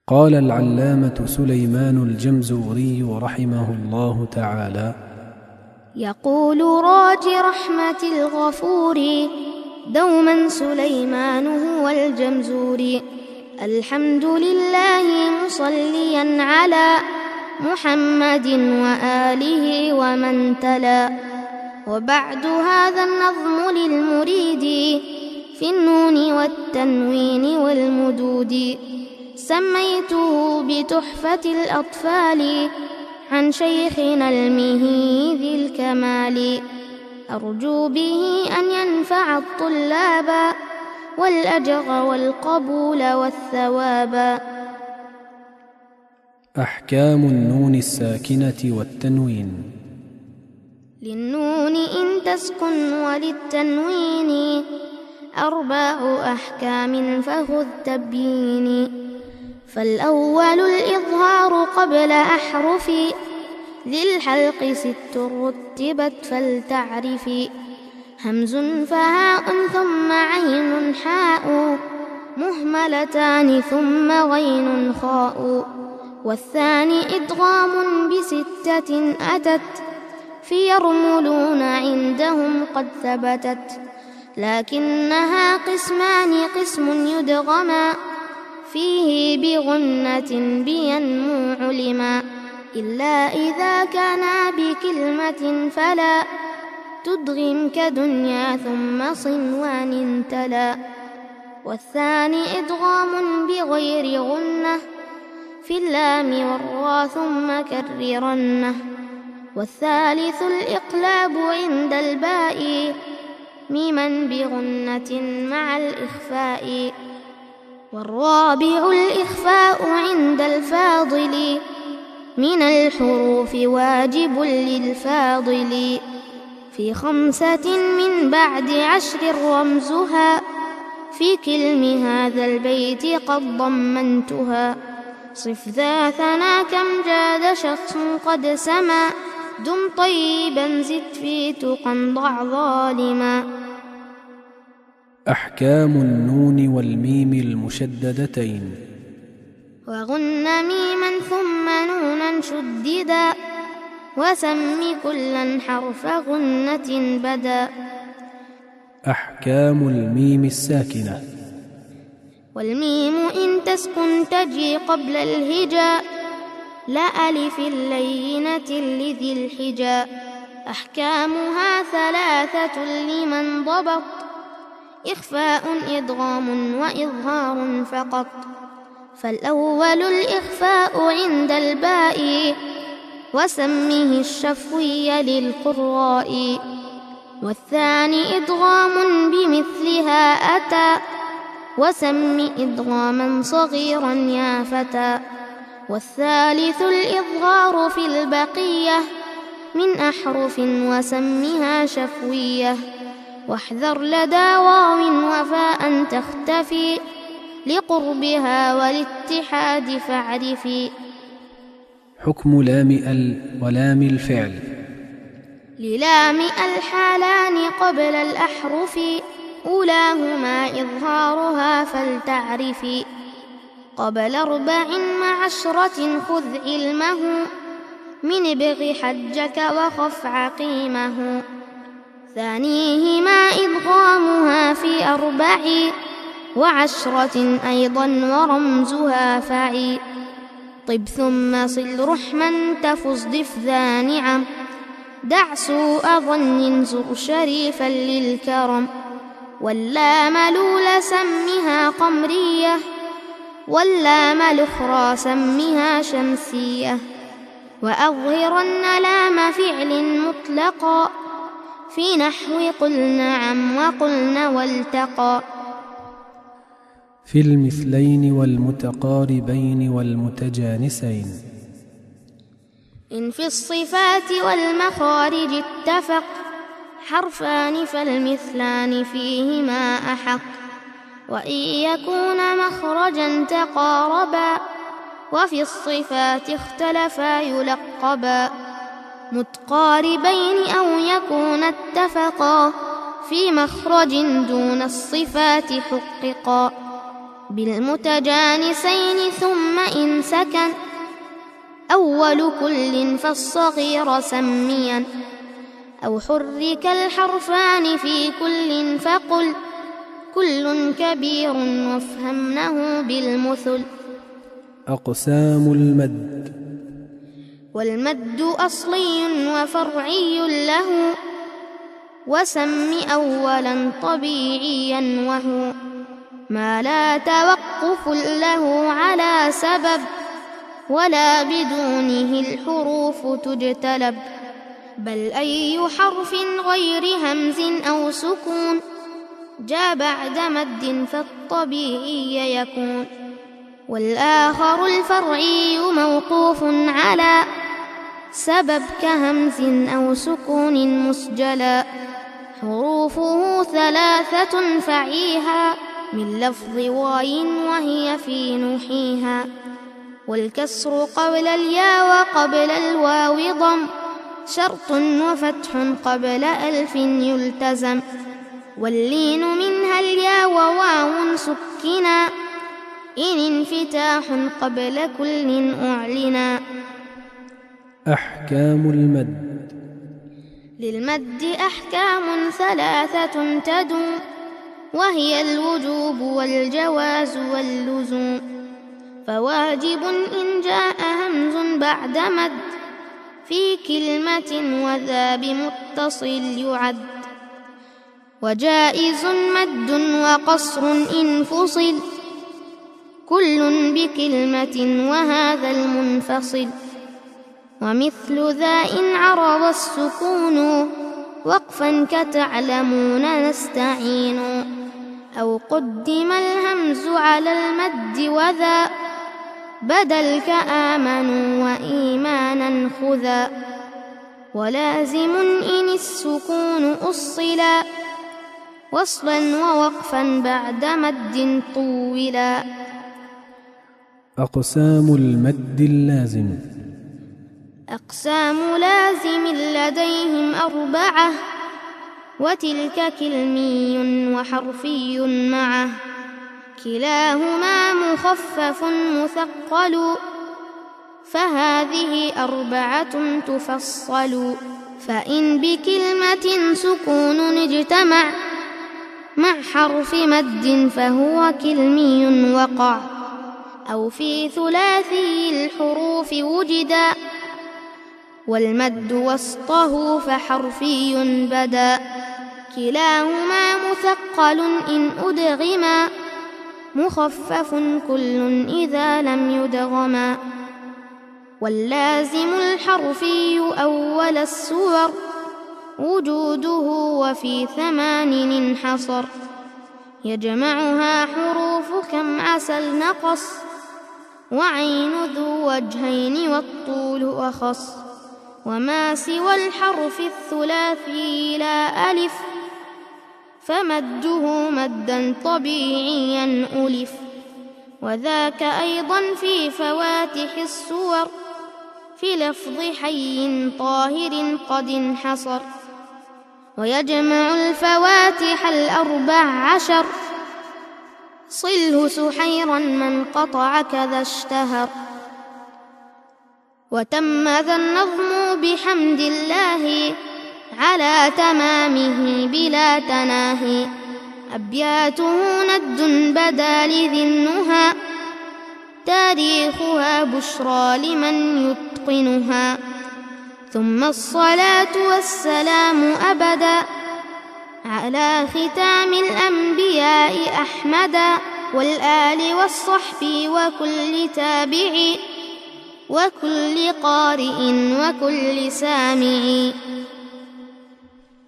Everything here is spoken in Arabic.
قال العلامة سليمان الجمزوري رحمه الله تعالى: يقول راج رحمة الغفور دوما سليمان هو الجمزوري: الحمد لله مصليا على محمد وآله ومن تلا. وبعد هذا النظم للمريد في النون والتنوين والمدود، سميته بتحفة الأطفال عن شيخنا المهي ذي الكمال، أرجو به أن ينفع الطلاب والأجر والقبول والثواب. أحكام النون الساكنة والتنوين. للنون إن تسكن وللتنوين 4 أحكام فخذ تبيين. فالأول الإظهار قبل أحرف، للحلق 6 رتبت فلتعرفي: همز فهاء ثم عين حاء، مهملتان ثم غين خاء. والثاني إدغام ب6 أتت، في يرملون عندهم قد ثبتت، لكنها قسمان: قسم يدغما فيه بغنة بينمو علما، إلا إذا كان بكلمة فلا تدغم كدنيا ثم صنوان تلا. والثاني إدغام بغير غنة في اللام والراء ثم كررنه. والثالث الإقلاب عند الباء ميما بغنة مع الإخفاء. والرابع الإخفاء عند الفاضل من الحروف واجب للفاضل، في 5 من بعد 10 رمزها، في كلم هذا البيت قد ضمنتها. صف ذا ثنا كم جاد شخص قد سما، دم طيبا زد في تقى ضع ظالما. أحكام النون والميم المشددتين. وغن ميما ثم نونا شددا، وسم كلا حرف غنة بدا. أحكام الميم الساكنة. والميم إن تسكن تجي قبل الهجاء، لا ألف لينة لذي الحجاء. أحكامها 3 لمن ضبط، إخفاء إدغام وإظهار فقط. فالأول الإخفاء عند الباء، وسمه الشفوي للقراء. والثاني إدغام بمثلها أتى، وسم إدغاما صغيرا يا فتى. والثالث الإظهار في البقية من أحرف، وسمها شفوية. واحذر لدى واو وفاء تختفي، لقربها والاتحاد فاعرفي. حكم لام ال ولام الفعل. للام الحالان قبل الأحرف، أولاهما إظهارها فلتعرفي. قبل 4 مع 10 خذ علمه، من ابغ حجك وخف عقيمه. ثانيهما إدغامها في 4 و10 أيضا ورمزها فعي. طب ثم صل رحما تفز ضف ذا نعم، دع سوء ظن زر شريفا للكرم. واللام لول سمها قمرية، واللام الأخرى سمها شمسية. وأظهرن لام فعل مطلقا، في نحو قل نعم وقلن والتقى. في المثلين والمتقاربين والمتجانسين. إن في الصفات والمخارج اتفق، حرفان فالمثلان فيهما أحق. وإن يكون مخرجا تقاربا، وفي الصفات اختلفا يلقبا. متقاربين أو يكون اتفقا، في مخرج دون الصفات حققا بالمتجانسين ثم إن سكن أول كل فالصغير سميا أو حرك الحرفان في كل فقل كل كبير وافهمنه بالمثل. أقسام المد. والمد أصلي وفرعي له وسم أولا طبيعيا وهو ما لا توقف له على سبب ولا بدونه الحروف تجتلب بل أي حرف غير همز أو سكون جاء بعد مد فالطبيعي يكون. والآخر الفرعي موقوف على سبب كهمز أو سكون مسجلا حروفه 3 فعيها من لفظ واي وهي في نحيها والكسر قبل الياء وقبل الواو ضم شرط وفتح قبل ألف يلتزم واللين منها الياء وواو سكنا إن انفتاح قبل كل أعلنا. أحكام المد. للمد أحكام 3 تدوم وهي الوجوب والجواز واللزوم فواجب إن جاء همز بعد مد في كلمة وذا بمتصل يعد وجائز مد وقصر إن فصل كل بكلمة وهذا المنفصل ومثل ذا إن عرض السكون وقفا كتعلمون نستعين أو قدم الهمز على المد وذا بدل كآمنوا وإيمانا خذا ولازم إن السكون أصلا وصلا ووقفا بعد مد طولا. أقسام المد اللازم. أقسام لازم لديهم 4 وتلك كلمي وحرفي معه كلاهما مخفف مثقل فهذه 4 تفصل فإن بكلمة سكون اجتمع مع حرف مد فهو كلمي وقع أو في ثلاثي الحروف وجدا والمد وسطه فحرفي بدا كلاهما مثقل إن أدغما مخفف كل إذا لم يدغما واللازم الحرفي أول السور وجوده وفي 8 انحصر يجمعها حروف كم عسل نقص وعين ذو وجهين والطول أخص وما سوى الحرف الثلاثي لا ألف فمده مدا طبيعيا ألف وذاك أيضا في فواتح السور في لفظ حي طاهر قد انحصر ويجمع الفواتح 14 صله سحيرا من قطع كذا اشتهر وتم ذا النظم بحمد الله على تمامه بلا تناهي أبياته ند بدا لذي النهى تاريخها بشرى لمن يتقنها ثم الصلاة والسلام أبدا على ختام الأنبياء أحمدا والآل والصحب وكل تابع وكل قارئ وكل سامع.